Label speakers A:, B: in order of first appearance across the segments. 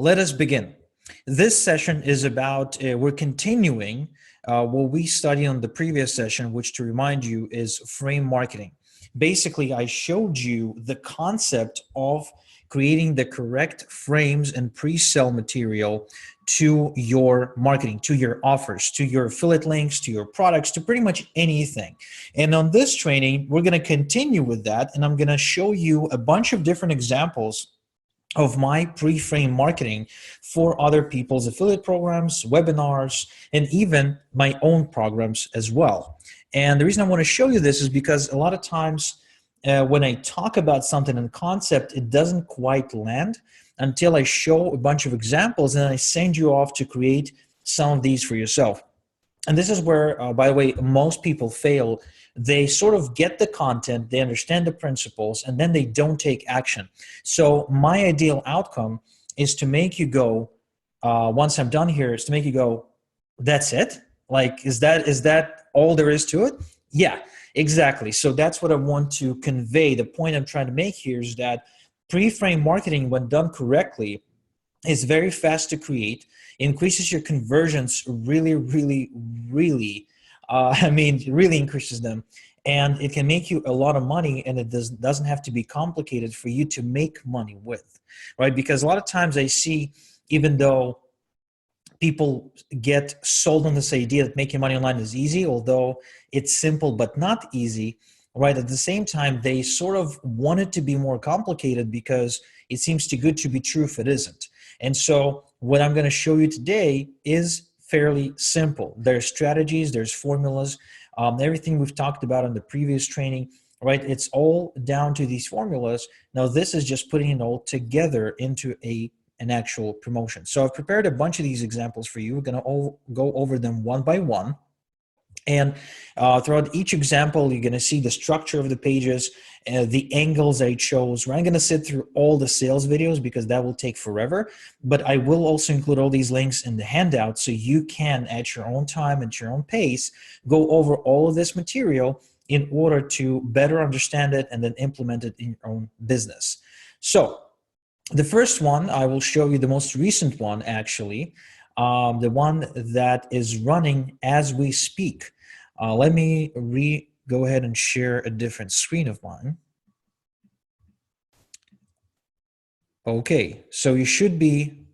A: Let us begin. This session is about, we're continuing what we studied on the previous session, which, to remind you, is frame marketing. Basically, I showed you the concept of creating the correct frames and pre-sale material to your marketing, to your offers, to your affiliate links, to your products, to pretty much anything. And on this training, we're going to continue with that, and I'm going to show you a bunch of different examples of my pre-frame marketing for other people's affiliate programs, webinars, and even my own programs as well. And the reason I want to show you this is because a lot of times when I talk about something in concept, it doesn't quite land until I show a bunch of examples and I send you off to create some of these for yourself. And this is where, by the way, most people fail. They sort of get the content, they understand the principles, and then they don't take action. So my ideal outcome is to make you go, once I'm done here, is to make you go, that's it? Like, is that all there is to it? Yeah, exactly. So that's what I want to convey. The point I'm trying to make here is that pre-frame marketing, when done correctly, is very fast to create, increases your conversions really, really, really, really increases them. And it can make you a lot of money, and it doesn't have to be complicated for you to make money with, right? Because a lot of times I see, even though people get sold on this idea that making money online is easy, although it's simple but not easy, right? At the same time, they sort of want it to be more complicated because it seems too good to be true if it isn't. And so what I'm going to show you today is fairly simple. There's strategies, there's formulas, everything we've talked about in the previous training, right? It's all down to these formulas. Now, this is just putting it all together into an actual promotion. So I've prepared a bunch of these examples for you. We're going to go over them one by one. And throughout each example, you're going to see the structure of the pages, the angles I chose. We're not going to sit through all the sales videos because that will take forever, but I will also include all these links in the handout so you can, at your own time, at your own pace, go over all of this material in order to better understand it and then implement it in your own business. So the first one, I will show you the most recent one, actually. The one that is running as we speak. Let me go ahead and share a different screen of mine. Okay, so you should be,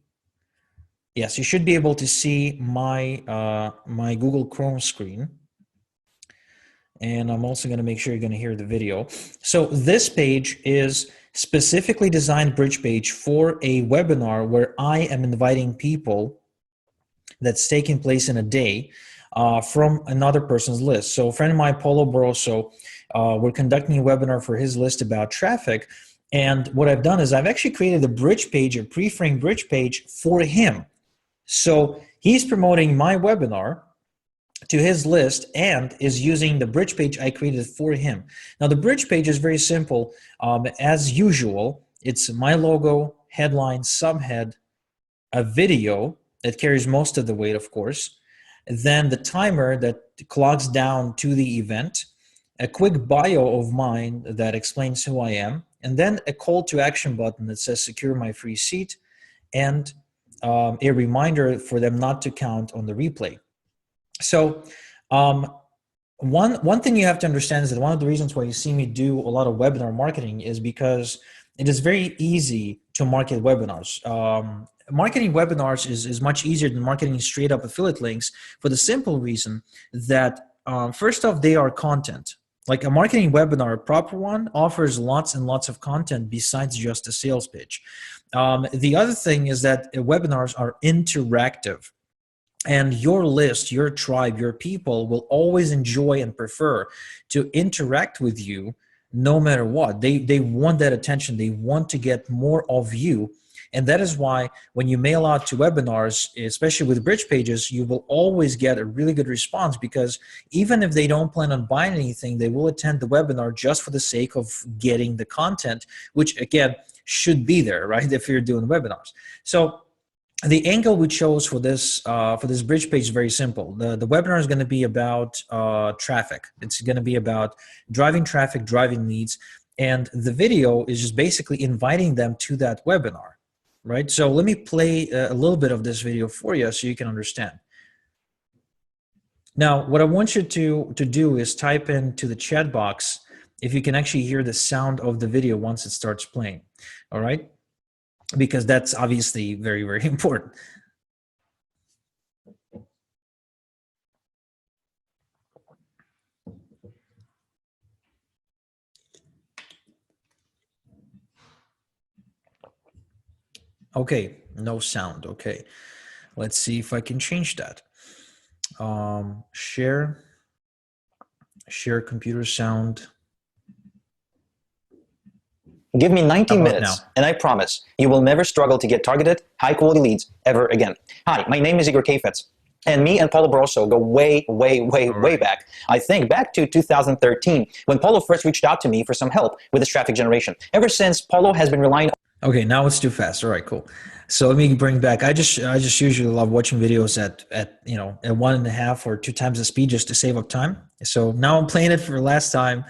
A: yes, you should be able to see my my Google Chrome screen. And I'm also going to make sure you're going to hear the video. So this page is specifically designed bridge page for a webinar where I am inviting people that's taking place in a day from another person's list. So a friend of mine, Paulo Boroso, we're conducting a webinar for his list about traffic. And what I've done is I've actually created a bridge page, a pre-frame bridge page for him. So he's promoting my webinar to his list and is using the bridge page I created for him. Now, the bridge page is very simple. As usual, it's my logo, headline, subhead, a video that carries most of the weight, of course, then the timer that clocks down to the event, a quick bio of mine that explains who I am, and then a call to action button that says secure my free seat, and a reminder for them not to count on the replay. So one thing you have to understand is that one of the reasons why you see me do a lot of webinar marketing is because it is very easy to market webinars. Marketing webinars is much easier than marketing straight up affiliate links for the simple reason that first off, they are content. Like a marketing webinar, a proper one, offers lots and lots of content besides just a sales pitch. The other thing is that webinars are interactive. And your list, your tribe, your people will always enjoy and prefer to interact with you no matter what. They want that attention. They want to get more of you. And that is why when you mail out to webinars, especially with bridge pages, you will always get a really good response, because even if they don't plan on buying anything, they will attend the webinar just for the sake of getting the content, which again should be there, right, if you're doing webinars. So the angle we chose for this bridge page is very simple. The webinar is going to be about traffic. It's going to be about driving traffic, driving leads, and the video is just basically inviting them to that webinar, right? So let me play a little bit of this video for you so you can understand. Now, what I want you to do is type into the chat box if you can actually hear the sound of the video once it starts playing, all right? Because that's obviously very, very important. Okay, no sound. Okay, let's see if I can change that. Share computer sound.
B: Give me 90
A: How about
B: minutes,
A: now?
B: and I promise you will never struggle to get targeted, high-quality leads ever again. Hi, my name is Igor and me and Paulo Barroso go way, way, way, way back. I think back to 2013, when Paulo first reached out to me for some help with his traffic generation. Ever since, Paulo has been relying.
A: Okay, now it's too fast. All right, cool. So let me bring back. I just usually love watching videos at at 1.5 or 2 times the speed just to save up time. So now I'm playing it for the last time,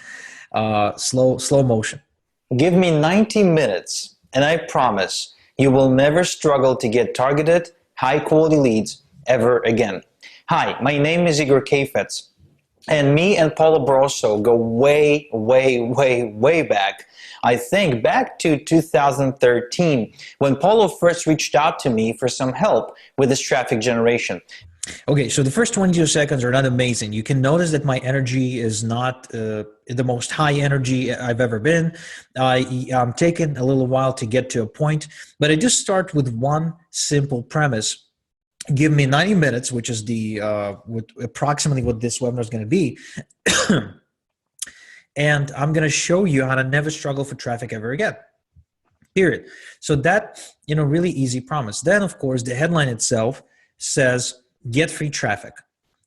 A: slow motion.
B: Give me 90 minutes, and I promise you will never struggle to get targeted, high-quality leads ever again. Hi, my name is Igor and me and Paulo Barroso go way, way, way, way back. I think back to 2013, when Paulo first reached out to me for some help with his traffic generation.
A: Okay, so the first 22 seconds are not amazing. You can notice that my energy is not the most high energy I've ever been. I'm taking a little while to get to a point, but I just start with one simple premise. Give me 90 minutes, which is the approximately what this webinar is going to be. And I'm going to show you how to never struggle for traffic ever again. Period. So that, really easy promise. Then, of course, the headline itself says, get free traffic,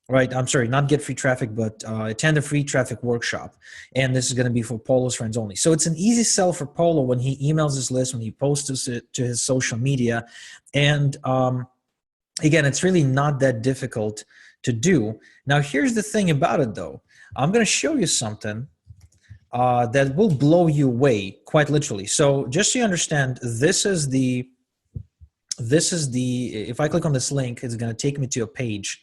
A: right? I'm sorry, not get free traffic, but attend a free traffic workshop. And this is going to be for Polo's friends only. So it's an easy sell for Polo when he emails his list, when he posts it to his social media. And again, it's really not that difficult to do. Now, here's the thing about it, though. I'm going to show you something that will blow you away, quite literally. So just so you understand, this is the, if I click on this link, it's going to take me to a page,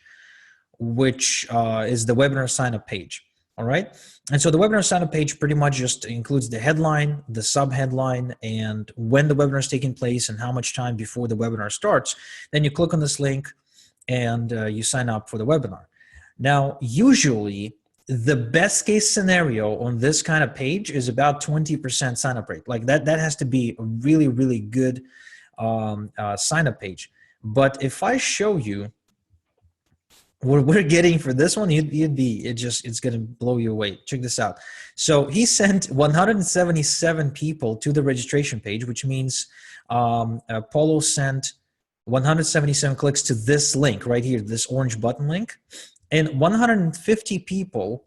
A: which is the webinar sign up page. All right. And so the webinar sign up page pretty much just includes the headline, the sub headline, and when the webinar is taking place and how much time before the webinar starts. Then you click on this link and you sign up for the webinar. Now, usually the best case scenario on this kind of page is about 20% sign up rate. Like that has to be a really, really good sign up page. But if I show you what we're getting for this one, it's going to blow you away. Check this out. So he sent 177 people to the registration page, which means Polo sent 177 clicks to this link right here, this orange button link, and 150 people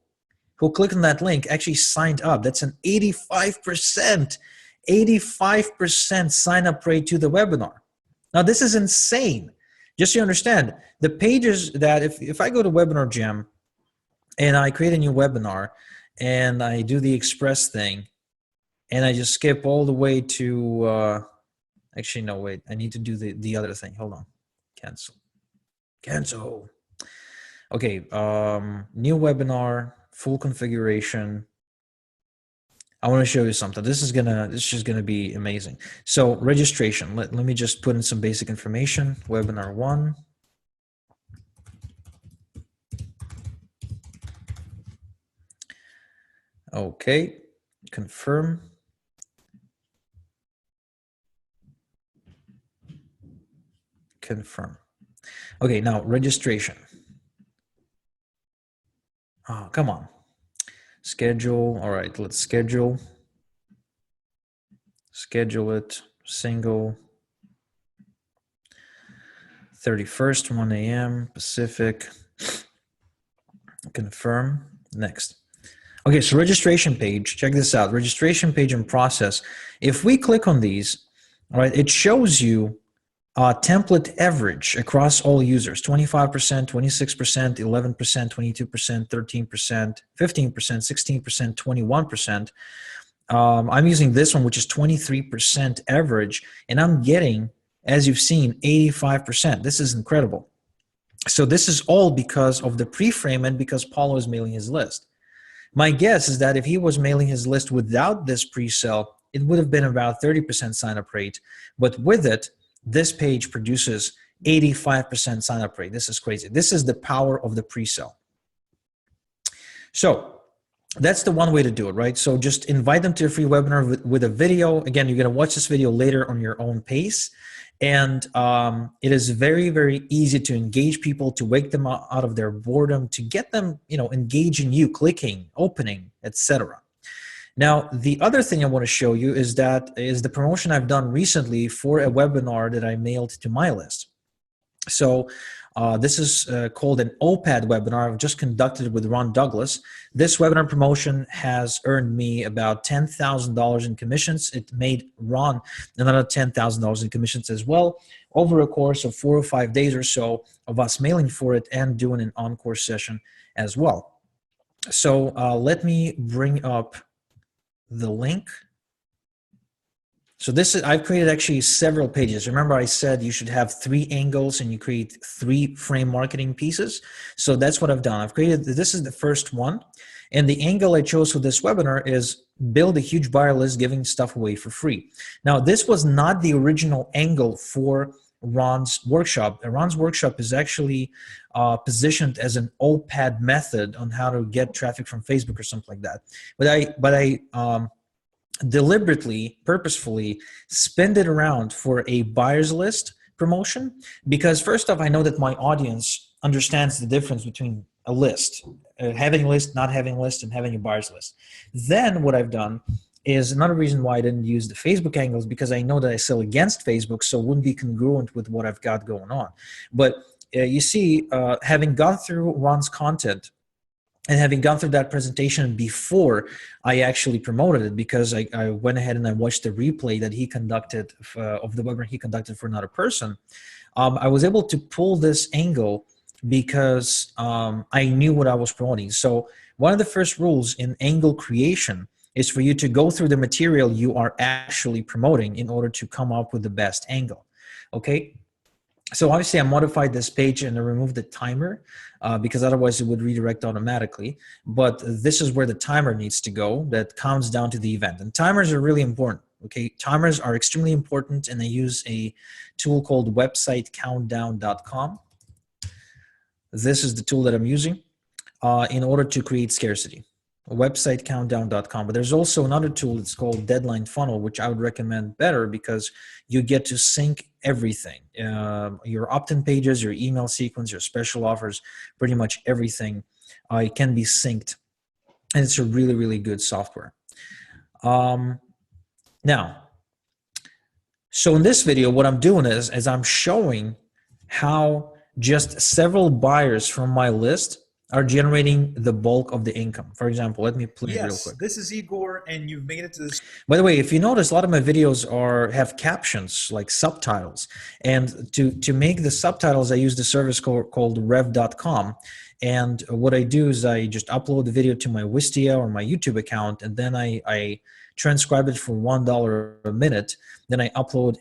A: who clicked on that link actually signed up. That's an 85% sign up rate to the webinar. Now this is insane. Just so you understand, the pages that if I go to Webinar Gem and I create a new webinar and I do the express thing and I just skip all the way to, actually, no, wait, I need to do the other thing. Hold on. Cancel. Okay, new webinar, full configuration. I want to show you something. This is just gonna be amazing. So registration. Let me just put in some basic information. Webinar 1. Okay, confirm. Confirm. Okay, now registration. Oh, come on. Schedule. All right, let's schedule. Schedule it. Single. 31st, 1 a.m. Pacific. Confirm. Next. Okay, so registration page. Check this out. Registration page and process. If we click on these, all right, it shows you template average across all users, 25%, 26%, 11%, 22%, 13%, 15%, 16%, 21%. I'm using this one, which is 23% average, and I'm getting As you've seen, 85%. This is incredible. So this is all because of the pre-frame and because Paulo is mailing his list. My guess is that if he was mailing his list without this pre-sale, it would have been about 30% sign-up rate. But with it, this page produces 85% sign-up rate. This is crazy. This is the power of the pre-sale. So that's the one way to do it, right? So just invite them to a free webinar with a video. Again, you're going to watch this video later on your own pace. And it is very, very easy to engage people, to wake them out of their boredom, to get them, engaging you, clicking, opening, etc. Now, the other thing I want to show you is the promotion I've done recently for a webinar that I mailed to my list. So this is called an OPAD webinar I've just conducted with Ron Douglas. This webinar promotion has earned me about $10,000 in commissions. It made Ron another $10,000 in commissions as well over a course of 4 or 5 days or so of us mailing for it and doing an encore session as well. So let me bring up the link. So I've created actually several pages. Remember I said you should have 3 angles and you create 3 frame marketing pieces. So that's what I've done. This is the first one. And the angle I chose for this webinar is build a huge buyer list, giving stuff away for free. Now, this was not the original angle for Ron's workshop. Ron's workshop is actually positioned as an OPAD method on how to get traffic from Facebook or something like that. But I deliberately, purposefully spin it around for a buyer's list promotion, because first off, I know that my audience understands the difference between a list, having a list, not having a list, and having a buyer's list. Then what I've done is another reason why I didn't use the Facebook angles, because I know that I sell against Facebook, so it wouldn't be congruent with what I've got going on. But you see, having gone through Ron's content, and having gone through that presentation before I actually promoted it, because I went ahead and I watched the replay that he conducted of the webinar he conducted for another person, I was able to pull this angle because I knew what I was promoting. So one of the first rules in angle creation is for you to go through the material you are actually promoting in order to come up with the best angle. Okay. So obviously I modified this page and I removed the timer because otherwise it would redirect automatically. But this is where the timer needs to go that counts down to the event. And timers are really important. Okay, timers are extremely important, and I use a tool called websitecountdown.com. This is the tool that I'm using in order to create scarcity. Websitecountdown.com. But there's also another tool that's called Deadline Funnel, which I would recommend better because you get to sync everything. Your opt-in pages, your email sequence, your special offers, pretty much everything it can be synced. And it's a really, really good software. Now, so in this video, what I'm doing is I'm showing how just several buyers from my list are generating the bulk of the income. For example, let me play it real quick.
C: This is Igor, and you've made it to this.
A: By the way, if you notice, a lot of my videos have captions, like subtitles. And to make the subtitles, I use the service called rev.com. And what I do is I just upload the video to my Wistia or my YouTube account, and then I transcribe it for $1 a minute. Then I upload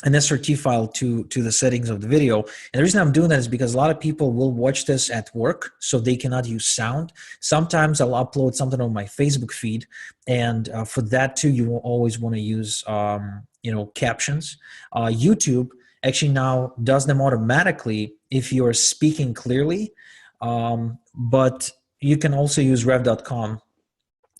A: an SRT file to the settings of the video. And the reason I'm doing that is because a lot of people will watch this at work, so they cannot use sound. Sometimes I'll upload something on my Facebook feed, and for that too, you will always want to use captions. YouTube actually now does them automatically if you're speaking clearly, but you can also use rev.com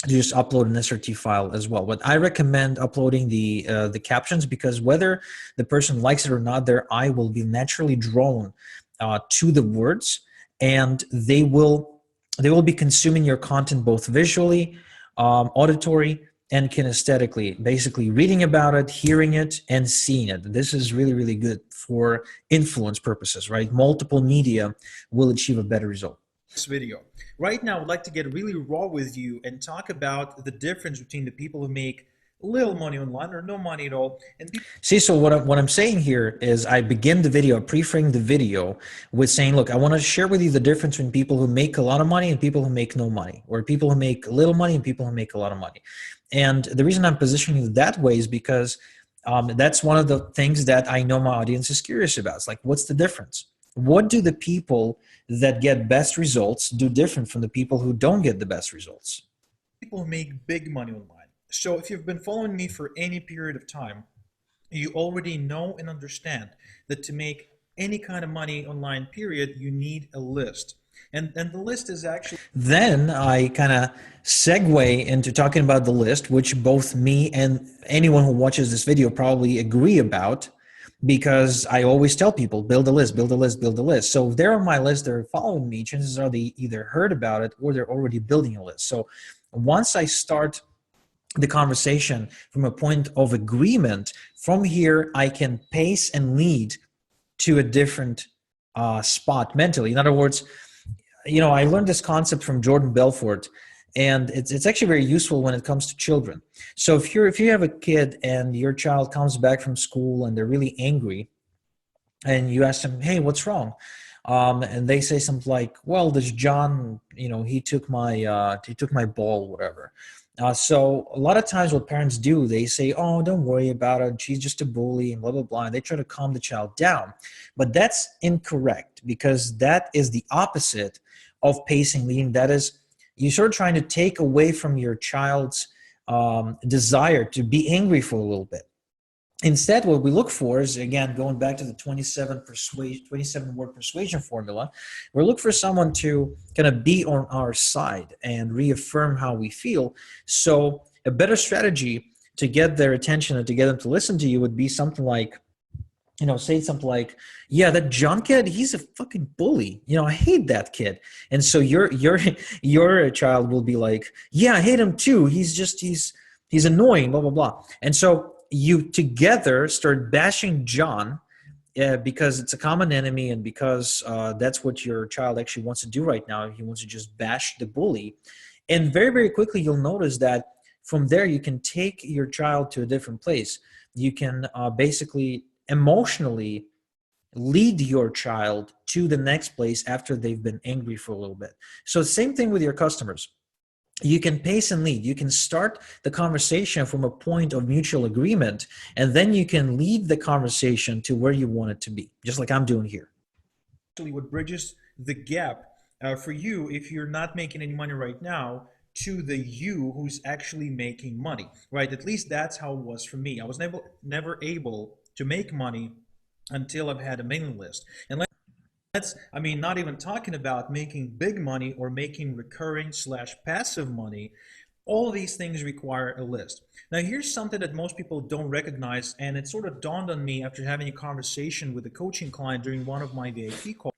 A: to just upload an SRT file as well. But I recommend uploading the captions, because whether the person likes it or not, their eye will be naturally drawn to the words, and they will be consuming your content both visually, auditory, and kinesthetically, basically reading about it, hearing it, and seeing it. This is really, really good for influence purposes, right? Multiple media will achieve a better result.
C: This video. Right now, I'd like to get really raw with you and talk about the difference between the people who make little money online or no money at all. And
A: see, so what I'm saying here is I begin the video, pre-frame the video with saying, look, I want to share with you the difference between people who make a lot of money and people who make no money, or people who make little money and people who make a lot of money. And the reason I'm positioning it that way is because That's one of the things that I know my audience is curious about. It's like, what's the difference? What do the people that get best results do different from the people who don't get the best results?
C: People who make big money online. So if you've been following me for any period of time, you already know and understand that to make any kind of money online, period, you need a list. And the list is actually
A: Then I kind of segue into talking about the list, which both me and anyone who watches this video probably agree about, because I always tell people, build a list, build a list, build a list. So if they're on my list, they're following me, chances are they either heard about it or they're already building a list. So once I start the conversation from a point of agreement, from here I can pace and lead to a different spot mentally. In other words, I learned this concept from Jordan Belfort, and it's actually very useful when it comes to children. So if you have a kid and your child comes back from school and they're really angry, and you ask them, "Hey, what's wrong?" And they say something like, "Well, this John, he took my ball, whatever." So a lot of times what parents do, they say, "Oh, don't worry about it. She's just a bully," and blah, blah, blah. And they try to calm the child down. But that's incorrect, because that is the opposite of pacing leading. That is, you're sort of trying to take away from your child's desire to be angry for a little bit. Instead, what we look for is, again, going back to the 27 word persuasion formula, we look for someone to kind of be on our side and reaffirm how we feel. So a better strategy to get their attention and to get them to listen to you would be something like, say something like, "Yeah, that John kid, he's a fucking bully. I hate that kid." And so your child will be like, "Yeah, I hate him too. He's annoying, blah, blah, blah." And so you together start bashing John because it's a common enemy, and because that's what your child actually wants to do right now. He wants to just bash the bully. And very, very quickly, you'll notice that from there, you can take your child to a different place. You can basically emotionally lead your child to the next place after they've been angry for a little bit. So same thing with your customers. You can pace and lead. You can start the conversation from a point of mutual agreement, and then you can lead the conversation to where you want it to be, just like I'm doing here.
C: what bridges the gap for you if you're not making any money right now to the you who's actually making money, right? At least that's how it was for me. I was never able to make money until I've had a mailing list. And not even talking about making big money or making recurring / passive money. All these things require a list. Now, here's something that most people don't recognize, and it sort of dawned on me after having a conversation with a coaching client during one of my VIP calls.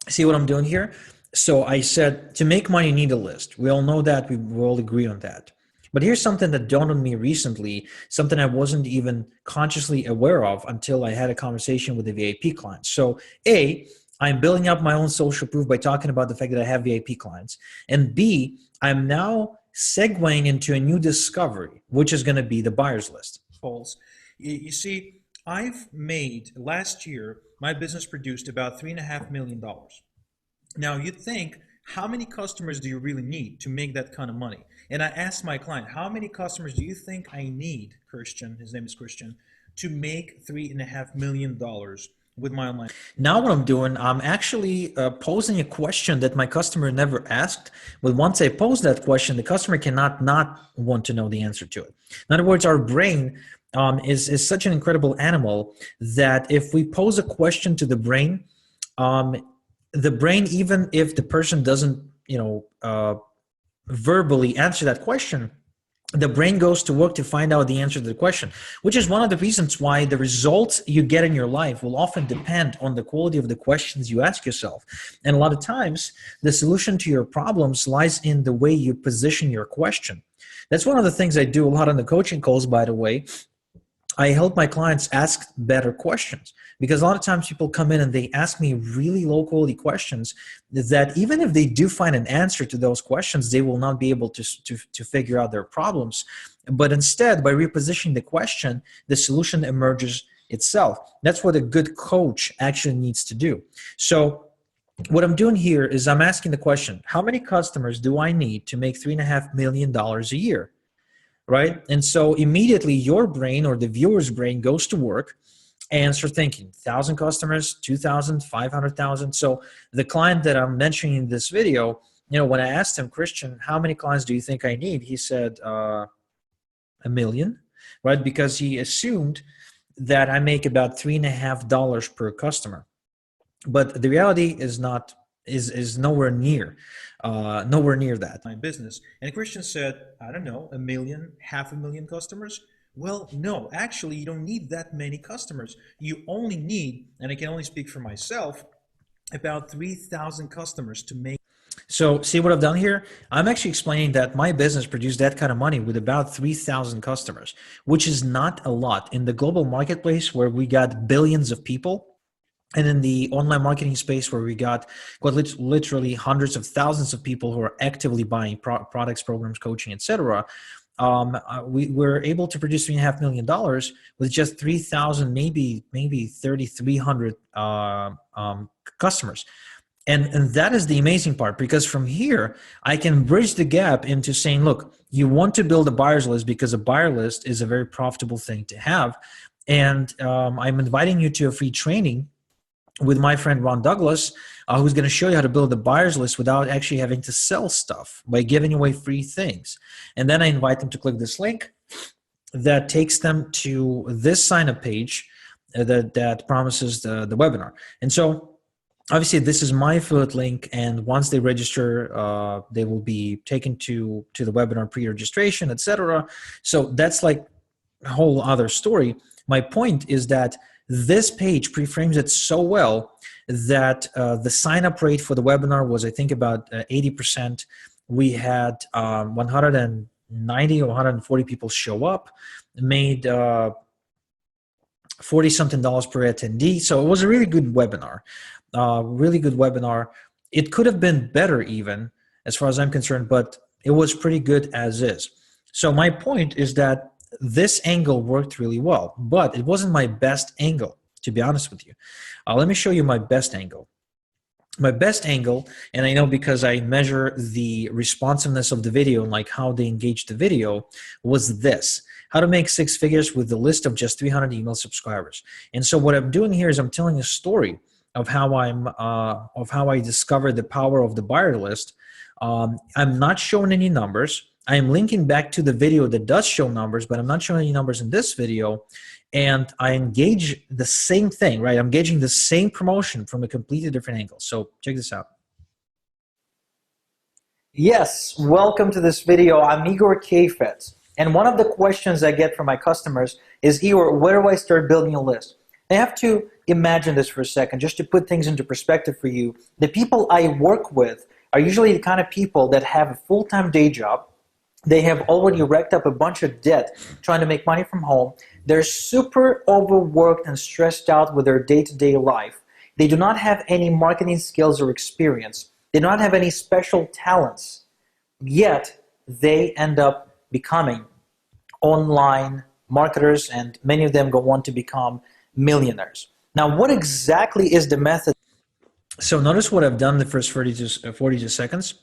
A: See what I'm doing here? So I said, to make money, you need a list. We all know that. We all agree on that. But here's something that dawned on me recently, something I wasn't even consciously aware of until I had a conversation with a VIP client. So A, I'm building up my own social proof by talking about the fact that I have VIP clients. And B, I'm now segueing into a new discovery, which is going to be the buyer's list.
C: You see, I've made, last year, my business produced about $3.5 million. Now, you'd think, how many customers do you really need to make that kind of money? And I asked my client, how many customers do you think I need, Christian, his name is Christian, to make $3.5 million with my online?
A: Now what I'm doing, I'm actually posing a question that my customer never asked. But once I pose that question, the customer cannot not want to know the answer to it. In other words, our brain is such an incredible animal that if we pose a question to the brain, even if the person doesn't, verbally answer that question, the brain goes to work to find out the answer to the question, which is one of the reasons why the results you get in your life will often depend on the quality of the questions you ask yourself. And a lot of times, the solution to your problems lies in the way you position your question. That's one of the things I do a lot on the coaching calls, by the way. I help my clients ask better questions, because a lot of times people come in and they ask me really low quality questions that even if they do find an answer to those questions, they will not be able to figure out their problems. But instead, by repositioning the question, the solution emerges itself. That's what a good coach actually needs to do. So what I'm doing here is I'm asking the question, how many customers do I need to make $3.5 million a year? right? And so immediately your brain or the viewer's brain goes to work and start thinking 1,000 customers, 2,000, 500,000. So the client that I'm mentioning in this video, when I asked him, Christian, how many clients do you think I need? He said, 1,000,000, right? Because he assumed that I make about $3.50 per customer. But the reality is not, is nowhere near that.
C: My business. And Christian said, I don't know, 1,000,000, 500,000 customers? Well, no, actually, you don't need that many customers. You only need, and I can only speak for myself, about 3,000 customers to make.
A: So see what I've done here? I'm actually explaining that my business produced that kind of money with about 3,000 customers, which is not a lot. In the global marketplace where we got billions of people, and in the online marketing space where we got literally hundreds of thousands of people who are actively buying products, programs, coaching, etc., we were able to produce $3.5 million with just 3,000, maybe 3,300 customers. And that is the amazing part, because from here, I can bridge the gap into saying, look, you want to build a buyer's list because a buyer list is a very profitable thing to have. And I'm inviting you to a free training with my friend Ron Douglas, who's going to show you how to build a buyer's list without actually having to sell stuff by giving away free things. And then I invite them to click this link that takes them to this sign-up page that promises the webinar. And so obviously this is my affiliate link, and once they register, they will be taken to the webinar pre-registration, etc. So that's like a whole other story. My point is that this page pre-frames it so well that the sign-up rate for the webinar was, I think, about 80%. We had 190 or 140 people show up, made $40-something per attendee. So it was a really good webinar, It could have been better even, as far as I'm concerned, but it was pretty good as is. So my point is that this angle worked really well, but it wasn't my best angle, to be honest with you. Let me show you my best angle. My best angle, and I know because I measure the responsiveness of the video and like how they engage the video, was this: how to make 6 figures with the list of just 300 email subscribers. And so what I'm doing here is I'm telling a story of how I discovered the power of the buyer list. I'm not showing any numbers. I am linking back to the video that does show numbers, but I'm not showing any numbers in this video. And I engage the same thing, right? I'm engaging the same promotion from a completely different angle. So check this out.
B: Yes, welcome to this video. I'm Igor Kayfetz. And one of the questions I get from my customers is, Igor, where do I start building a list? I have to imagine this for a second, just to put things into perspective for you. The people I work with are usually the kind of people that have a full-time day job. They have already racked up a bunch of debt trying to make money from home. They're super overworked and stressed out with their day-to-day life. They do not have any marketing skills or experience. They do not have any special talents. Yet, they end up becoming online marketers, and many of them go on to become millionaires. Now, what exactly is the method?
A: So notice what I've done the first 42 seconds.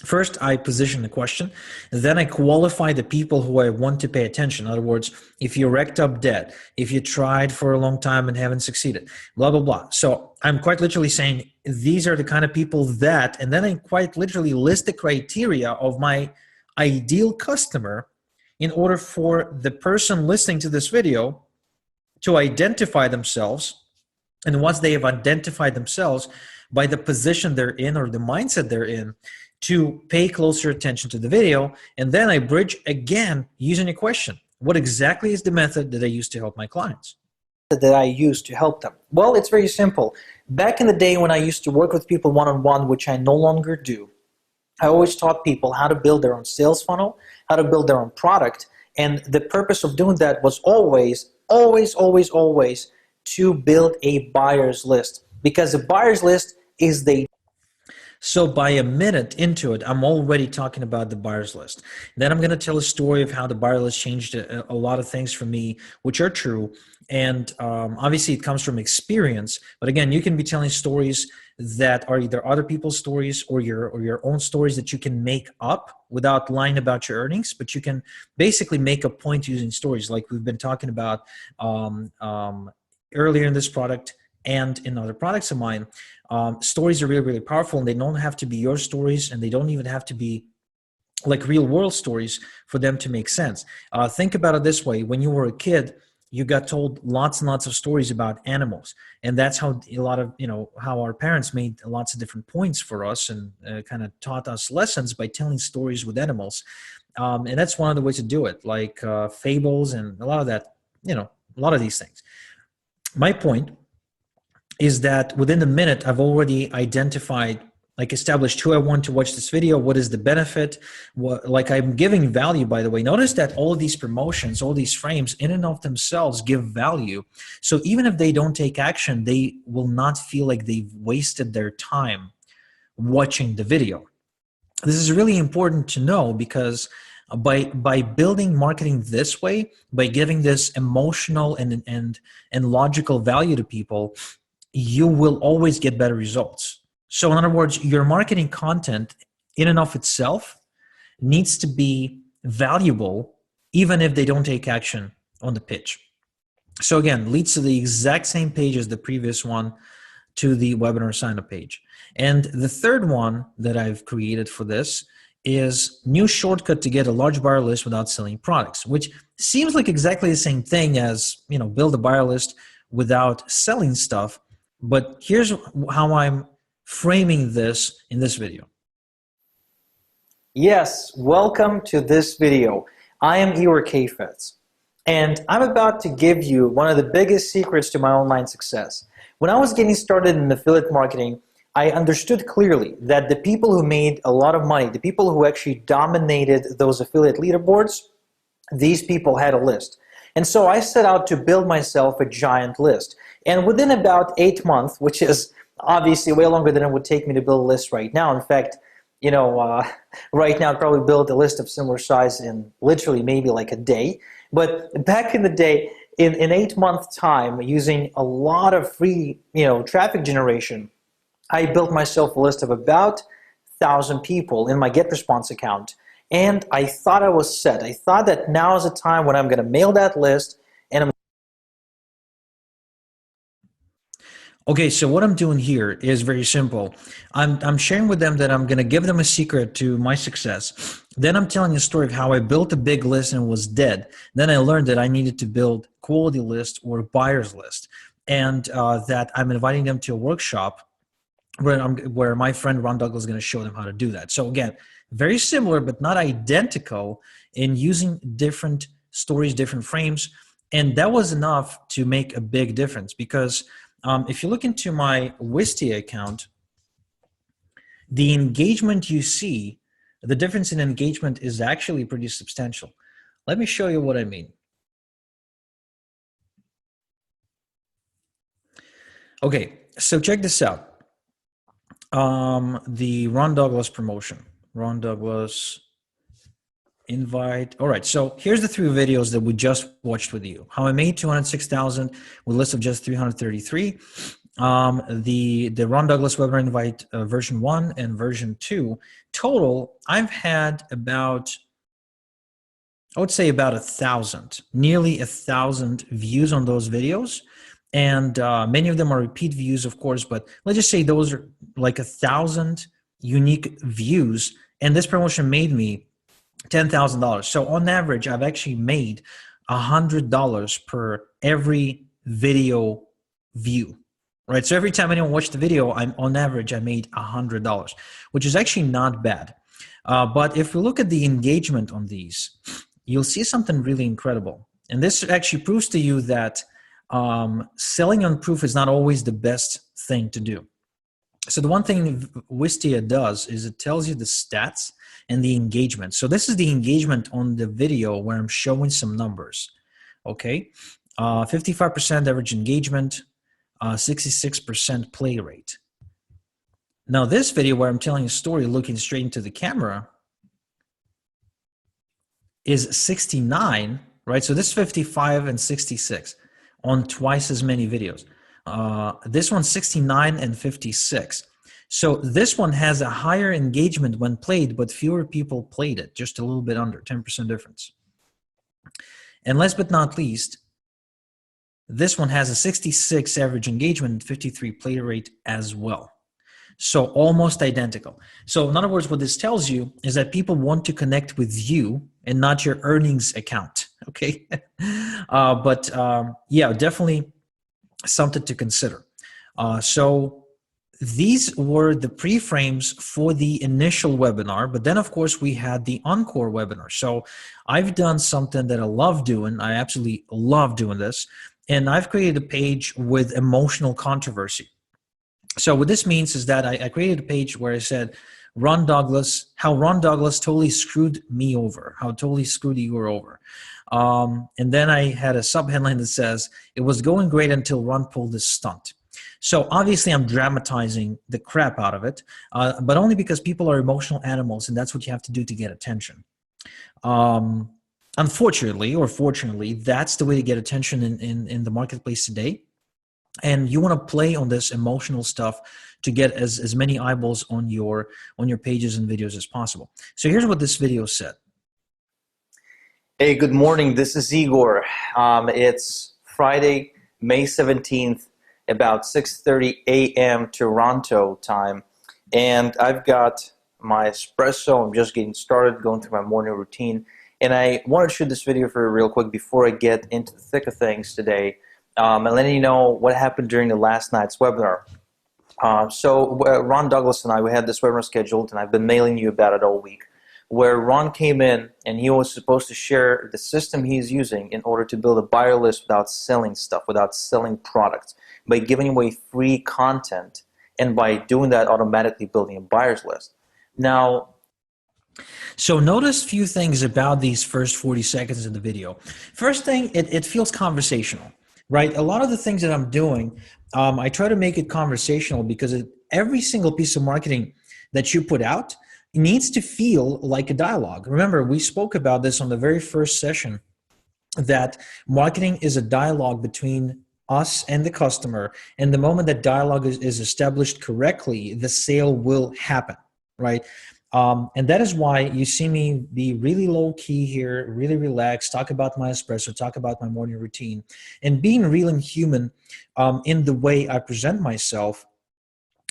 A: First, I position the question. Then I qualify the people who I want to pay attention. In other words, if you racked up debt, if you tried for a long time and haven't succeeded, blah, blah, blah. So I'm quite literally saying these are the kind of people that, and then I quite literally list the criteria of my ideal customer in order for the person listening to this video to identify themselves. And once they have identified themselves by the position they're in or the mindset they're in, to pay closer attention to the video. And then I bridge again using a question. What exactly is the method that I use to help my clients?
B: That I use to help them? Well, it's very simple. Back in the day when I used to work with people one-on-one, which I no longer do, I always taught people how to build their own sales funnel, how to build their own product. And the purpose of doing that was always to build a buyer's list. Because a buyer's list is the...
A: So by a minute into it, I'm already talking about the buyers list. Then I'm going to tell a story of how the buyer list changed a lot of things for me, which are true. And obviously it comes from experience. But again, you can be telling stories that are either other people's stories or your own stories that you can make up without lying about your earnings. But you can basically make a point using stories like we've been talking about earlier in this product and in other products of mine. Stories are really, really powerful, and they don't have to be your stories, and they don't even have to be like real world stories for them to make sense. Think about it this way. When you were a kid, you got told lots and lots of stories about animals. And that's how a lot of, how our parents made lots of different points for us and kind of taught us lessons by telling stories with animals. And that's one of the ways to do it, like fables and a lot of that, a lot of these things. My point is that within a minute, I've already identified, like established who I want to watch this video, what is the benefit, like I'm giving value, by the way. Notice that all of these promotions, all these frames in and of themselves give value. So even if they don't take action, they will not feel like they've wasted their time watching the video. This is really important to know because by building marketing this way, by giving this emotional and logical value to people, you will always get better results. So in other words, your marketing content in and of itself needs to be valuable even if they don't take action on the pitch. So again, leads to the exact same page as the previous one, to the webinar sign-up page. And the third one that I've created for this is new shortcut to get a large buyer list without selling products, which seems like exactly the same thing as, build a buyer list without selling stuff. But here's how I'm framing this in this video.
B: Yes, welcome to this video. I am Igor and I'm about to give you one of the biggest secrets to my online success. When I was getting started in affiliate marketing, I understood clearly that the people who made a lot of money, the people who actually dominated those affiliate leaderboards, these people had a list. And so I set out to build myself a giant list. And within about 8 months, which is obviously way longer than it would take me to build a list right now. In fact, right now I'd probably build a list of similar size in literally maybe like a day. But back in the day, in 8 months time, using a lot of free traffic generation, I built myself a list of about 1,000 people in my GetResponse account. And I thought I was set. I thought that now is the time when I'm going to mail that list.
A: Okay, so what I'm doing here is very simple. I'm sharing with them that I'm going to give them a secret to my success. Then I'm telling a story of how I built a big list and was dead. Then I learned that I needed to build quality list or buyers list, and that I'm inviting them to a workshop where my friend Ron Douglas is going to show them how to do that. So again, very similar but not identical in using different stories, different frames, and that was enough to make a big difference because if you look into my Wistia account, the engagement you see, the difference in engagement is actually pretty substantial. Let me show you what I mean. Okay, so check this out. The Ron Douglas promotion. Ron Douglas invite. All right, so here's the 3 videos that we just watched with you. How I made 206,000 with a list of just 333. The Ron Douglas webinar invite version 1 and version 2. Total, I've had about, I would say about 1,000, nearly 1,000 views on those videos. And many of them are repeat views, of course, but let's just say those are like 1,000 unique views. And this promotion made me $10,000. So on average, I've actually made $100 per every video view, right? So every time anyone watched the video, on average, I made $100, which is actually not bad. But if we look at the engagement on these, you'll see something really incredible. And this actually proves to you that selling on proof is not always the best thing to do. So the one thing Wistia does is it tells you the stats and the engagement. So this is the engagement on the video where I'm showing some numbers, okay? 55% average engagement, 66% play rate. Now this video where I'm telling a story looking straight into the camera is 69, right? So this 55 and 66 on twice as many videos. This one's 69 and 56. So this one has a higher engagement when played, but fewer people played it, just a little bit under, 10% difference. And last but not least, this one has a 66 average engagement and 53 play rate as well. So almost identical. So in other words, what this tells you is that people want to connect with you and not your earnings account, okay? Yeah, definitely something to consider. So these were the pre-frames for the initial webinar, but then of course we had the encore webinar. So I've done something that I love doing. I absolutely love doing this. And I've created a page with emotional controversy. So what this means is that I created a page where I said, how Ron Douglas totally screwed me over, how totally screwed Igor over. And then I had a sub-headline that says, it was going great until Ron pulled this stunt. So obviously I'm dramatizing the crap out of it, but only because people are emotional animals and that's what you have to do to get attention. Unfortunately, or fortunately, that's the way to get attention in the marketplace today. And you want to play on this emotional stuff to get as many eyeballs on your pages and videos as possible. So here's what this video said.
B: Hey, good morning. This is Igor. It's Friday, May 17th, about 6:30 a.m. Toronto time. And I've got my espresso. I'm just getting started, going through my morning routine. And I want to shoot this video for you real quick before I get into the thick of things today. And letting you know what happened during the last night's webinar. So Ron Douglas and I, we had this webinar scheduled, and I've been mailing you about it all week, where Ron came in and he was supposed to share the system he's using in order to build a buyer list without selling stuff, without selling products, by giving away free content, and by doing that automatically building a buyer's list. Now,
A: so notice a few things about these first 40 seconds of the video. First thing, it feels conversational. Right, a lot of the things that I'm doing, I try to make it conversational because every single piece of marketing that you put out needs to feel like a dialogue. Remember, we spoke about this on the very first session, that marketing is a dialogue between us and the customer, and the moment that dialogue is established correctly, the sale will happen, right? And that is why you see me be really low key here, really relaxed, talk about my espresso, talk about my morning routine, and being real and human in the way I present myself.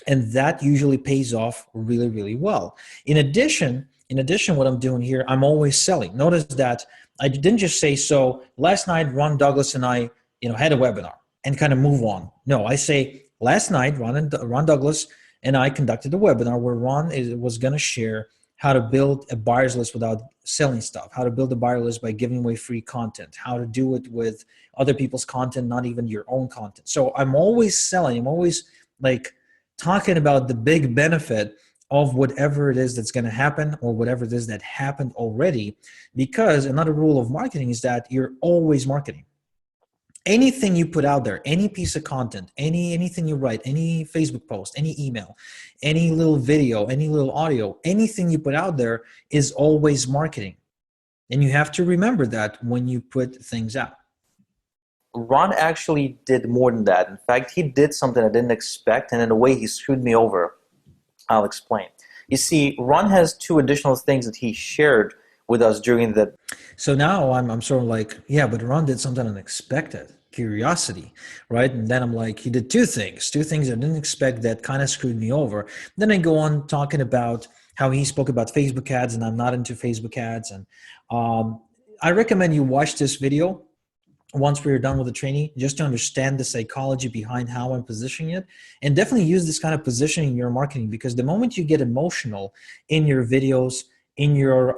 A: And that usually pays off really, really well. In addition, what I'm doing here, I'm always selling. Notice that I didn't just say, so last night, Ron Douglas and I, had a webinar and kind of move on. No, I say last night, Ron Douglas and I conducted a webinar where Ron was going to share how to build a buyer's list without selling stuff, how to build a buyer list by giving away free content, how to do it with other people's content, not even your own content. So I'm always selling. I'm always like talking about the big benefit of whatever it is that's going to happen or whatever it is that happened already, because another rule of marketing is that you're always marketing. Anything you put out there, any piece of content, anything you write, any Facebook post, any email, any little video, any little audio, anything you put out there is always marketing. And you have to remember that when you put things out.
B: Ron actually did more than that. In fact, he did something I didn't expect, and in a way he screwed me over. I'll explain. You see, Ron has two additional things that he shared with us during the...
A: So now I'm sort of like, yeah, but Ron did something unexpected, curiosity, right? And then I'm like, he did two things I didn't expect that kind of screwed me over. Then I go on talking about how he spoke about Facebook ads, and I'm not into Facebook ads. And I recommend you watch this video once we're done with the training, just to understand the psychology behind how I'm positioning it, and definitely use this kind of positioning in your marketing, because the moment you get emotional in your videos, in your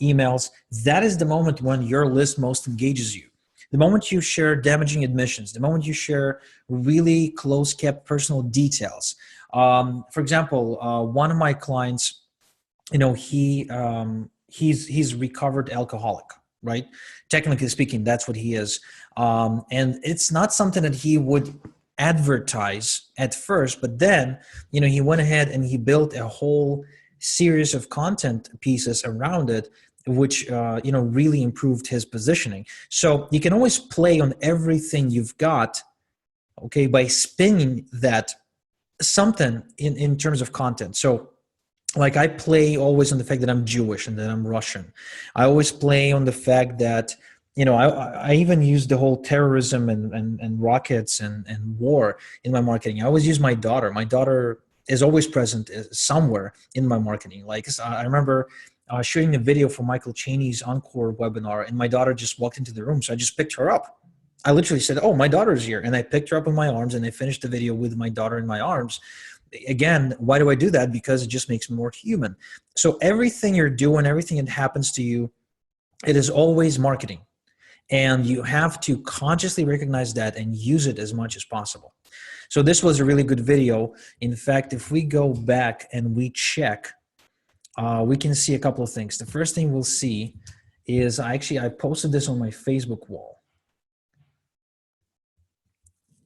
A: emails, that is the moment when your list most engages you. The moment you share damaging admissions, the moment you share really close kept personal details. For example, one of my clients, he's recovered alcoholic, right? Technically speaking, that's what he is. And it's not something that he would advertise at first, but then, he went ahead and he built a whole series of content pieces around it, which, really improved his positioning. So you can always play on everything you've got, okay, by spinning that something in terms of content. So like I play always on the fact that I'm Jewish and that I'm Russian. I always play on the fact that, I even use the whole terrorism and rockets and war in my marketing. I always use my daughter. My daughter is always present somewhere in my marketing. Like I remember shooting a video for Michael Chaney's Encore webinar, and my daughter just walked into the room. So I just picked her up. I literally said, "Oh, my daughter's here." And I picked her up in my arms and I finished the video with my daughter in my arms. Again, why do I do that? Because it just makes me more human. So everything you're doing, everything that happens to you, it is always marketing. And you have to consciously recognize that and use it as much as possible. So this was a really good video. In fact, if we go back and we check, we can see a couple of things. The first thing we'll see is I posted this on my Facebook wall.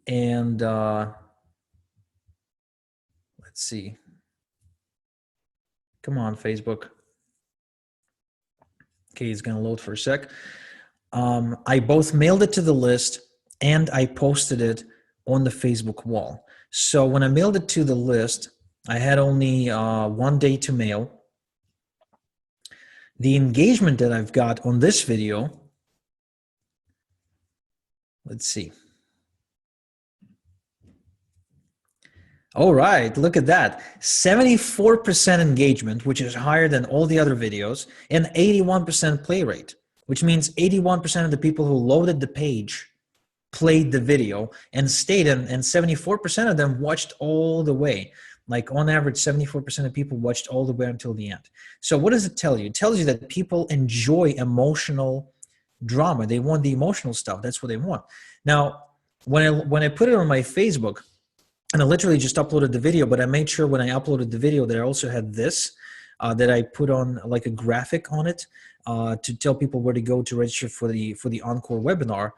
A: And let's see. Come on, Facebook. Okay, it's going to load for a sec. I both mailed it to the list and I posted it on the Facebook wall. So when I mailed it to the list, I had only 1 day to mail. The engagement that I've got on this video, let's see. All right, look at that. 74% engagement, which is higher than all the other videos, and 81% play rate, which means 81% of the people who loaded the page played the video and stayed in, and 74% of them watched all the way. Like on average, 74% of people watched all the way until the end. So what does it tell you? It tells you that people enjoy emotional drama. They want the emotional stuff. That's what they want. Now, when I put it on my Facebook, and I literally just uploaded the video, but I made sure when I uploaded the video that I also had this, that I put on like a graphic on it to tell people where to go to register for the Encore webinar.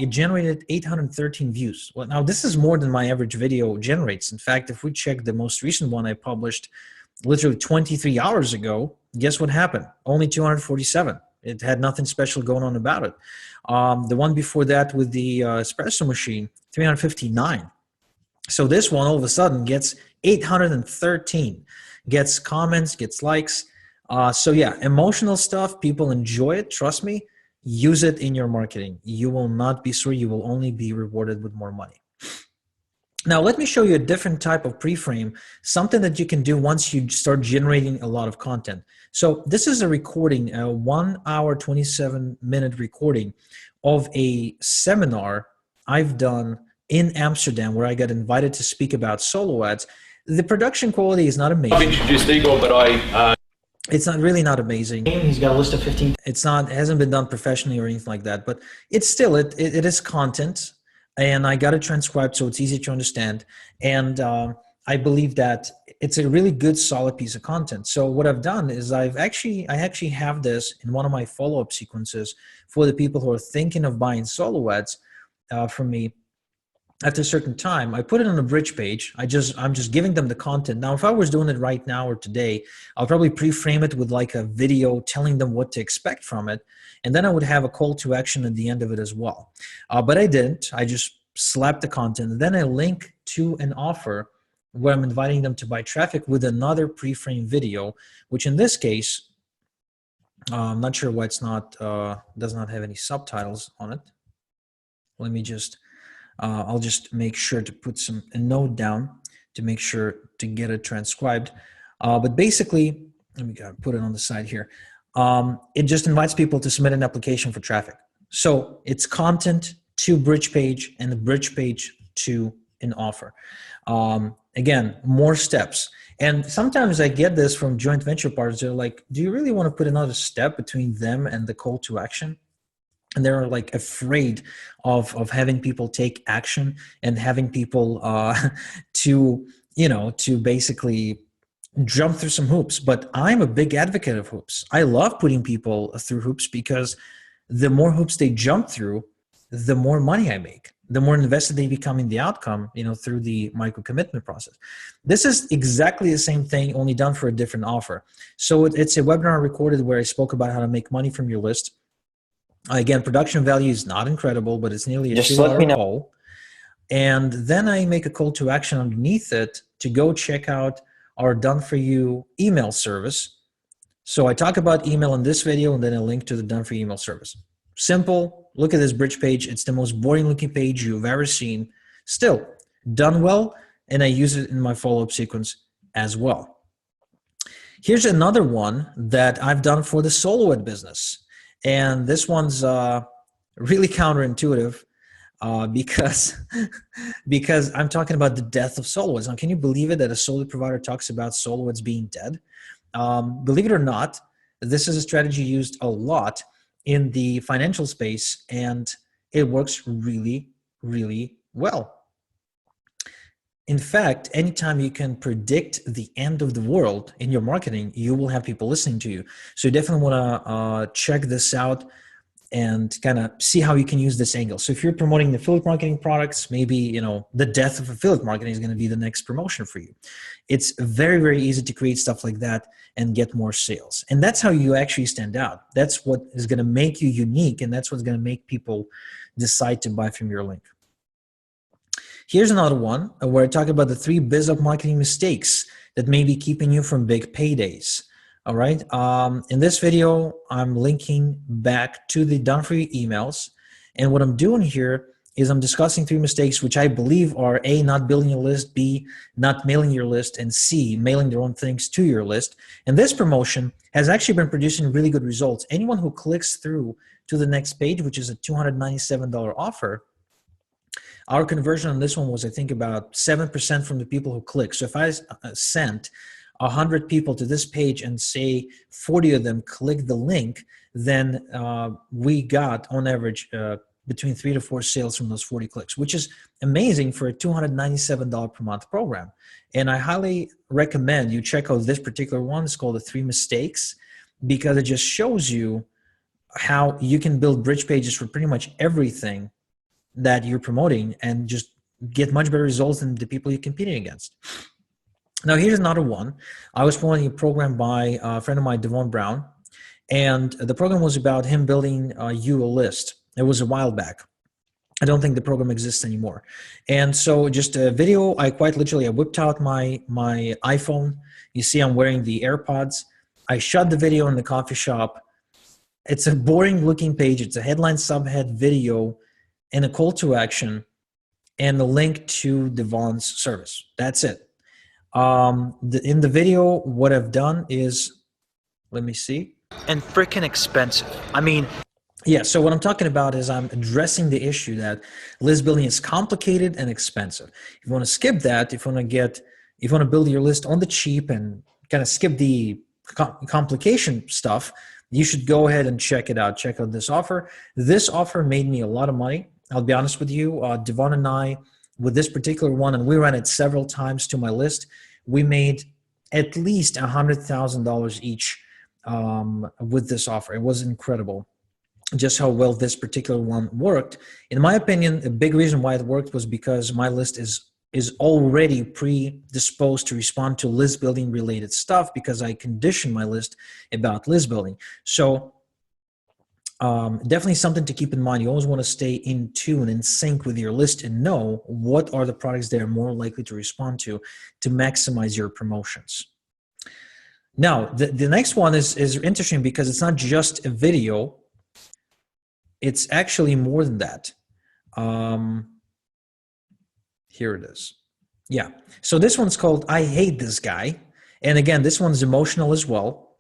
A: It generated 813 views. Well, now this is more than my average video generates. In fact, if we check the most recent one I published literally 23 hours ago, guess what happened? Only 247. It had nothing special going on about it. The one before that with the espresso machine, 359. So this one all of a sudden gets 813, gets comments, gets likes. So yeah, emotional stuff, people enjoy it. Trust me, use it in your marketing. You will not be sorry. You will only be rewarded with more money. Now, let me show you a different type of pre-frame, something that you can do once you start generating a lot of content. So this is a recording, a 1 hour, 27-minute recording of a seminar I've done in Amsterdam, where I got invited to speak about solo ads. The production quality is not amazing.
D: I've introduced Igor, but
A: it's not really not amazing. He's got a list of 15. It hasn't been done professionally or anything like that, but it's still, it is content, and I got it transcribed so it's easy to understand. And I believe that it's a really good, solid piece of content. So what I've done is I actually have this in one of my follow-up sequences for the people who are thinking of buying solo ads from me. After a certain time, I put it on a bridge page. I'm just giving them the content. Now, if I was doing it right now or today, I'll probably pre-frame it with like a video telling them what to expect from it. And then I would have a call to action at the end of it as well. But I didn't. I just slapped the content. And then I link to an offer where I'm inviting them to buy traffic with another pre-framed video, which in this case, I'm not sure why it's not, does not have any subtitles on it. Let me just... I'll just make sure to put a note down to make sure to get it transcribed. But basically, let me put it on the side here. It just invites people to submit an application for traffic. So it's content to bridge page and the bridge page to an offer. Again, more steps. And sometimes I get this from joint venture partners. They're like, do you really want to put another step between them and the call to action? And they're like afraid of having people take action and having people to basically jump through some hoops. But I'm a big advocate of hoops. I love putting people through hoops because the more hoops they jump through, the more money I make. the more invested they become in the outcome, through the micro commitment process. This is exactly the same thing, only done for a different offer. So it's a webinar recorded where I spoke about how to make money from your list. Again, production value is not incredible, but it's nearly a
B: Just let me
A: $2
B: know.
A: call. And then I make a call to action underneath it to go check out our done for you email service. So I talk about email in this video, and then a link to the done for you email service. Simple. Look at this bridge page. It's the most boring looking page you've ever seen. Still done well, and I use it in my follow-up sequence as well. Here's another one that I've done for the solo-ed business. And this one's really counterintuitive because I'm talking about the death of solo-eds. Now, can you believe it that a solo provider talks about solo-eds being dead? Believe it or not, this is a strategy used a lot in the financial space, and it works really, really well. In fact, anytime you can predict the end of the world in your marketing, you will have people listening to you. So you definitely want to check this out and kind of see how you can use this angle. So if you're promoting affiliate marketing products, maybe the death of affiliate marketing is going to be the next promotion for you. It's very, very easy to create stuff like that and get more sales. And that's how you actually stand out. That's what is going to make you unique, and that's what's going to make people decide to buy from your link. Here's another one where I talk about the 3 biz-up marketing mistakes that may be keeping you from big paydays. All right. In this video, I'm linking back to the done for you emails. And what I'm doing here is I'm discussing 3 mistakes, which I believe are A, not building your list, B, not mailing your list, and C, mailing their own things to your list. And this promotion has actually been producing really good results. Anyone who clicks through to the next page, which is a $297 offer, our conversion on this one was, I think, about 7% from the people who click. So if I sent 100 people to this page and say 40 of them click the link, then we got on average between 3 to 4 sales from those 40 clicks, which is amazing for a $297 per month program. And I highly recommend you check out this particular one. It's called the 3 mistakes, because it just shows you how you can build bridge pages for pretty much everything that you're promoting and just get much better results than the people you're competing against. Now, here's another one. I was promoting a program by a friend of mine, Devon Brown, and the program was about him building you a list. It was a while back. I don't think the program exists anymore. And so just a video, I whipped out my iPhone. You see I'm wearing the AirPods. I shot the video in the coffee shop. It's a boring looking page. It's a headline, subhead, video, and a call to action, and a link to Devon's service. That's it. In the video, what I've done is, let me see. And freaking expensive. I mean, yeah, so what I'm talking about is I'm addressing the issue that list building is complicated and expensive. If you want to skip that, if you want to build your list on the cheap and kind of skip the complication stuff, you should go ahead and check it out. Check out this offer. This offer made me a lot of money. I'll be honest with you. Devon and I, with this particular one, and we ran it several times to my list, we made at least $100,000 each with this offer. It was incredible just how well this particular one worked. In my opinion, a big reason why it worked was because my list is already predisposed to respond to list building related stuff, because I conditioned my list about list building. So definitely something to keep in mind. You always want to stay in tune, in sync with your list, and know what are the products they are more likely to respond to maximize your promotions. Now, the next one is interesting because it's not just a video. It's actually more than that. Here it is. Yeah. So this one's called I Hate This Guy. And again, this one's emotional as well.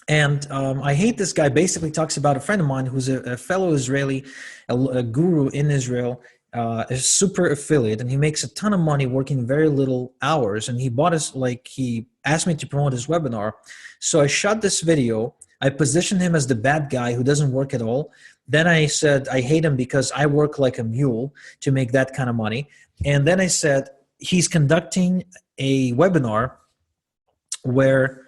A: And I Hate This Guy basically talks about a friend of mine who's a fellow Israeli, a guru in Israel, a super affiliate, and he makes a ton of money working very little hours. And he he asked me to promote his webinar. So I shot this video. I positioned him as the bad guy who doesn't work at all. Then I said, I hate him because I work like a mule to make that kind of money. And then I said, he's conducting a webinar where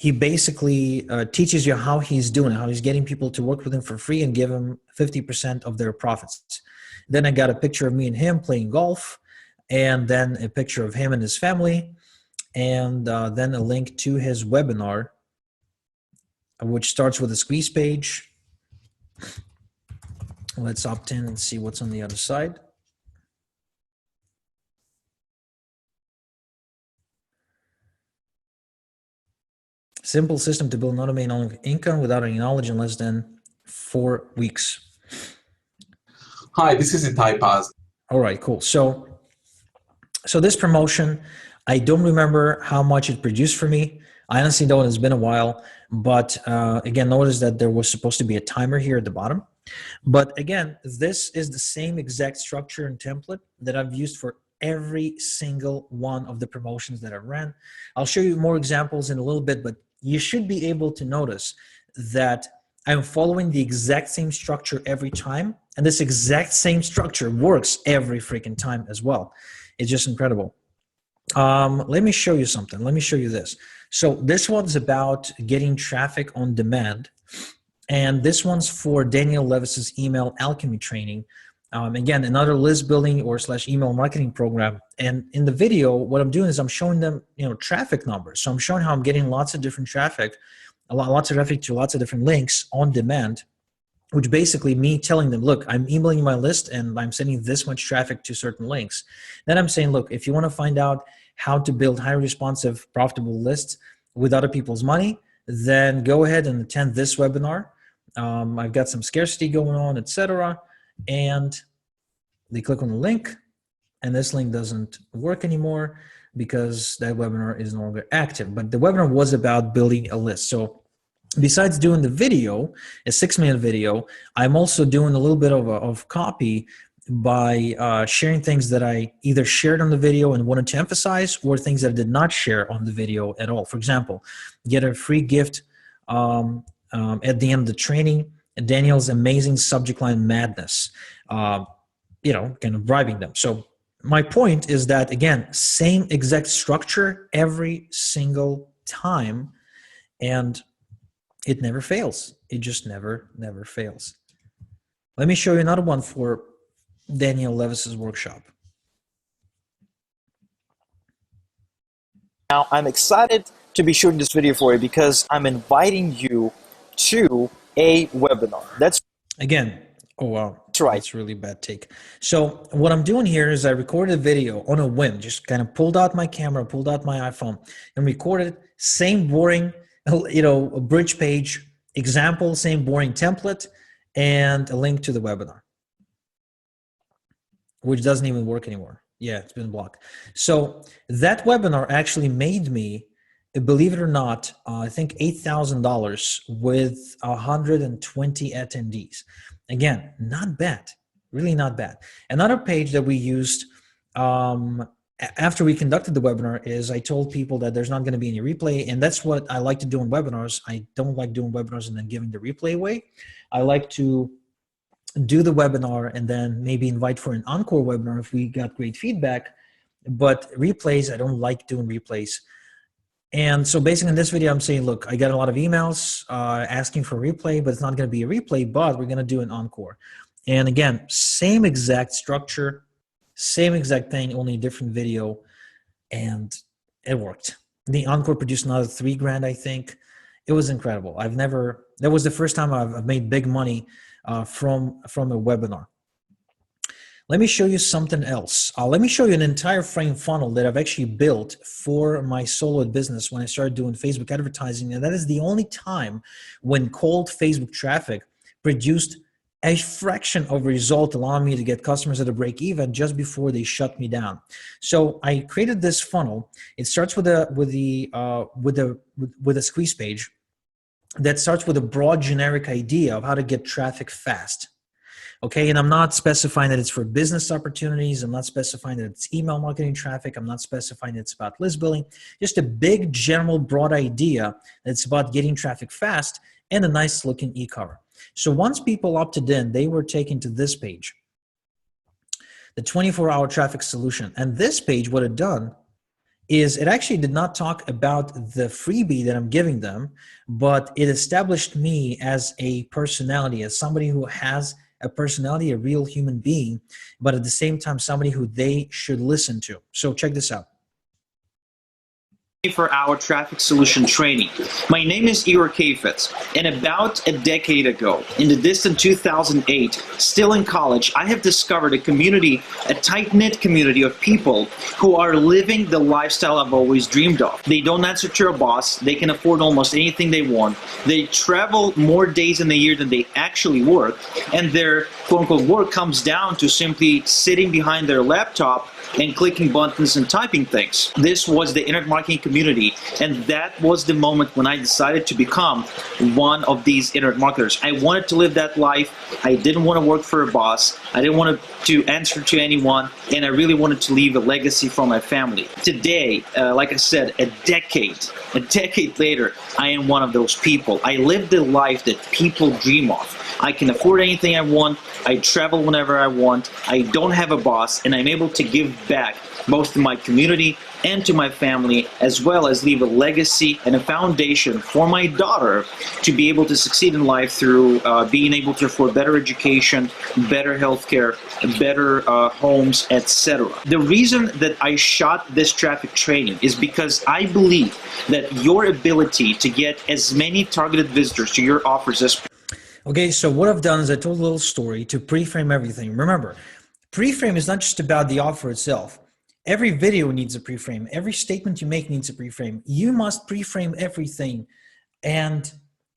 A: he basically teaches you how he's doing it, how he's getting people to work with him for free and give him 50% of their profits. Then I got a picture of me and him playing golf, and then a picture of him and his family, and then a link to his webinar, which starts with a squeeze page. Let's opt in and see what's on the other side. Simple system to build an automated income without any knowledge in less than 4 weeks.
D: Hi, this is Itai Paz.
A: All right, cool. So this promotion, I don't remember how much it produced for me. I honestly don't, it's been a while, but again, notice that there was supposed to be a timer here at the bottom. But again, this is the same exact structure and template that I've used for every single one of the promotions that I've ran. I'll show you more examples in a little bit, but you should be able to notice that I'm following the exact same structure every time, and this exact same structure works every freaking time as well. It's just incredible. Let me show you something. Let me show you this. So this one's about getting traffic on demand, and this one's for Daniel Levis's email alchemy training. Again, another list building or / email marketing program. And in the video, what I'm doing is I'm showing them, traffic numbers. So I'm showing how I'm getting lots of different traffic, lots of traffic to lots of different links on demand, which basically me telling them, look, I'm emailing my list and I'm sending this much traffic to certain links. Then I'm saying, look, if you want to find out how to build highly responsive, profitable lists with other people's money, then go ahead and attend this webinar. I've got some scarcity going on, etc. And they click on the link, and this link doesn't work anymore because that webinar is no longer active. But the webinar was about building a list. So besides doing the video, a 6-minute video, I'm also doing a little bit of copy by sharing things that I either shared on the video and wanted to emphasize, or things that I did not share on the video at all. For example, get a free gift at the end of the training, Daniel's amazing subject line madness, kind of bribing them. So my point is that, again, same exact structure every single time, and it never fails. It just never fails. Let me show you another one for Daniel Levis's workshop.
E: Now, I'm excited to be shooting this video for you because I'm inviting you to a webinar. That's
A: Again, oh wow,
E: that's right.
A: That's really bad take. So what I'm doing here is I recorded a video on a whim, just kind of pulled out my camera, pulled out my iPhone, and recorded same boring, a bridge page example, same boring template, and a link to the webinar, which doesn't even work anymore. Yeah, it's been blocked. So that webinar actually made me, believe it or not, I think $8,000 with 120 attendees. Again, not bad, really not bad. Another page that we used after we conducted the webinar is I told people that there's not going to be any replay, and that's what I like to do in webinars. I don't like doing webinars and then giving the replay away. I like to do the webinar and then maybe invite for an encore webinar if we got great feedback, but replays, I don't like doing replays. And so basically in this video, I'm saying, look, I got a lot of emails asking for a replay, but it's not going to be a replay, but we're going to do an encore. And again, same exact structure, same exact thing, only a different video, and it worked. The encore produced another $3,000, I think. It was incredible. That was the first time I've made big money from a webinar. Let me show you something else. Let me show you an entire frame funnel that I've actually built for my solo business when I started doing Facebook advertising. And that is the only time when cold Facebook traffic produced a fraction of a result, allowing me to get customers at a break even just before they shut me down. So I created this funnel. It starts with a squeeze page that starts with a broad generic idea of how to get traffic fast. Okay, and I'm not specifying that it's for business opportunities. I'm not specifying that it's email marketing traffic. I'm not specifying that it's about list building. Just a big, general, broad idea that's about getting traffic fast and a nice looking e-cover. So once people opted in, they were taken to this page, the 24-hour traffic solution. And this page, what it done is it actually did not talk about the freebie that I'm giving them, but it established me as a personality, as somebody who has a personality, a real human being, but at the same time, somebody who they should listen to. So check this out.
E: For our traffic solution training. My name is Igor, and about a decade ago, in the distant 2008, still in college, I have discovered a community, a tight-knit community of people who are living the lifestyle I've always dreamed of. They don't answer to a boss, they can afford almost anything they want, they travel more days in the year than they actually work, and their quote-unquote work comes down to simply sitting behind their laptop and clicking buttons and typing things. This was the internet marketing community, and that was the moment when I decided to become one of these internet marketers. I wanted to live that life. I didn't want to work for a boss. I didn't want to answer to anyone, and I really wanted to leave a legacy for my family. Today, like I said, a decade later, I am one of those people. I live the life that people dream of. I can afford anything I want. I travel whenever I want. I don't have a boss, and I'm able to give back both to my community and to my family, as well as leave a legacy and a foundation for my daughter to be able to succeed in life through being able to afford better education, better healthcare, better homes, etc. The reason that I shot this traffic training is because I believe that your ability to get as many targeted visitors to your offers as
A: Okay, so what I've done is I told a little story to pre-frame everything. Remember, pre-frame is not just about the offer itself. Every video needs a pre-frame. Every statement you make needs a pre-frame. You must pre-frame everything. And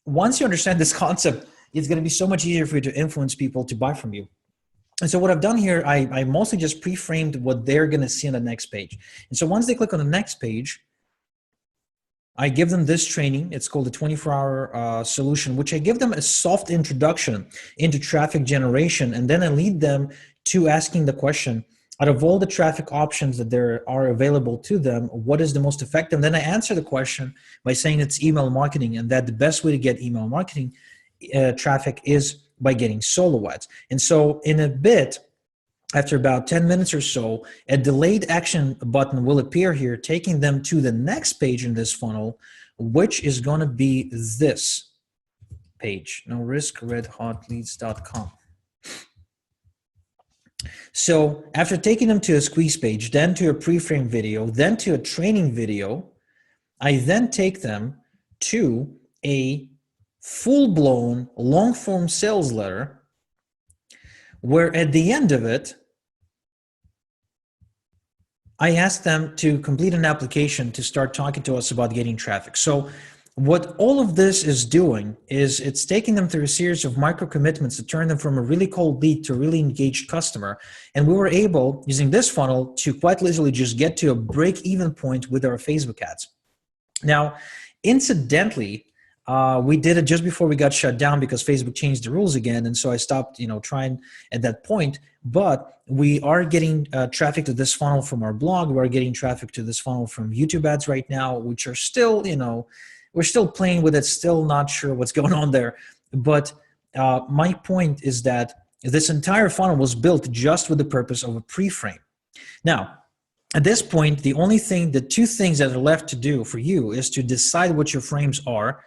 A: once you understand this concept, it's going to be so much easier for you to influence people to buy from you. And so what I've done here, I mostly just pre-framed what they're going to see on the next page. And so once they click on the next page, I give them this training. It's called the 24-hour solution, which I give them a soft introduction into traffic generation. And then I lead them to asking the question, out of all the traffic options that there are available to them, what is the most effective? Then I answer the question by saying it's email marketing, and that the best way to get email marketing traffic is by getting solo ads. And so in a bit, after about 10 minutes or so, a delayed action button will appear here, taking them to the next page in this funnel, which is going to be this page, no risk, redhotleads.com. So after taking them to a squeeze page, then to a pre-frame video, then to a training video, I then take them to a full-blown long-form sales letter, where at the end of it, I ask them to complete an application to start talking to us about getting traffic. So what all of this is doing is it's taking them through a series of micro commitments to turn them from a really cold lead to a really engaged customer. And we were able, using this funnel, to quite literally just get to a break-even point with our Facebook ads. Now, incidentally, we did it just before we got shut down because Facebook changed the rules again, and so I stopped, trying at that point. But we are getting traffic to this funnel from our blog. We're getting traffic to this funnel from YouTube ads right now, which are still, we're still playing with it, still not sure what's going on there. But my point is that this entire funnel was built just with the purpose of a pre-frame. Now, at this point, the two things that are left to do for you is to decide what your frames are,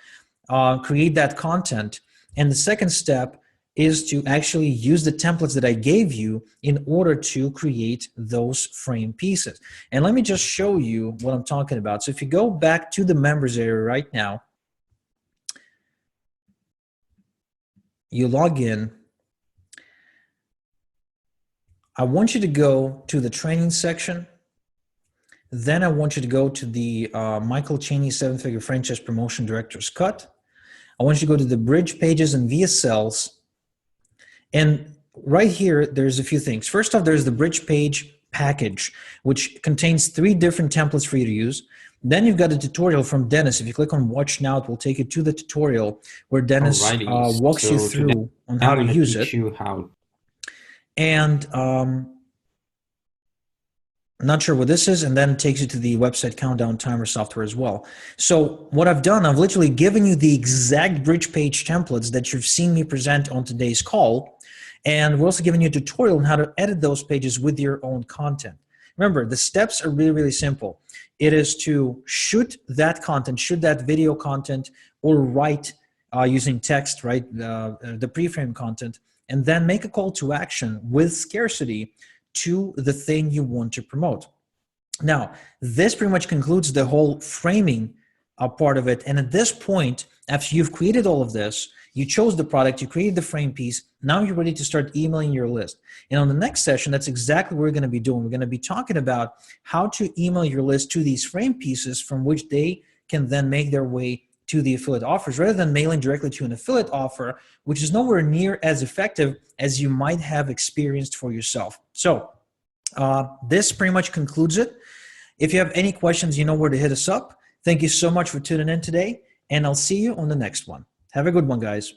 A: create that content, and the second step is to actually use the templates that I gave you in order to create those frame pieces. And let me just show you what I'm talking about. So if you go back to the members area right now, you log in. I want you to go to the training section. Then I want you to go to the Michael Chaney 7-Figure Franchise Promotion Director's Cut. I want you to go to the bridge pages and VSLs. And right here, there's a few things. First off, there's the bridge page package, which contains 3 different templates for you to use. Then you've got a tutorial from Dennis. If you click on Watch Now, it will take you to the tutorial where Dennis walks you through on how to use it. And I'm not sure what this is, and then it takes you to the website countdown timer software as well. So what I've done, I've literally given you the exact bridge page templates that you've seen me present on today's call, and we're also giving you a tutorial on how to edit those pages with your own content. Remember, the steps are really, really simple. It is to shoot that content, shoot that video content, or write using text, right? The pre-frame content, and then make a call to action with scarcity to the thing you want to promote. Now, this pretty much concludes the whole framing part of it. And at this point, after you've created all of this, you chose the product, you created the frame piece, now you're ready to start emailing your list. And on the next session, that's exactly what we're going to be doing. We're going to be talking about how to email your list to these frame pieces from which they can then make their way to the affiliate offers, rather than mailing directly to an affiliate offer, which is nowhere near as effective as you might have experienced for yourself. So this pretty much concludes it. If you have any questions, you know where to hit us up. Thank you so much for tuning in today, and I'll see you on the next one. Have a good one, guys.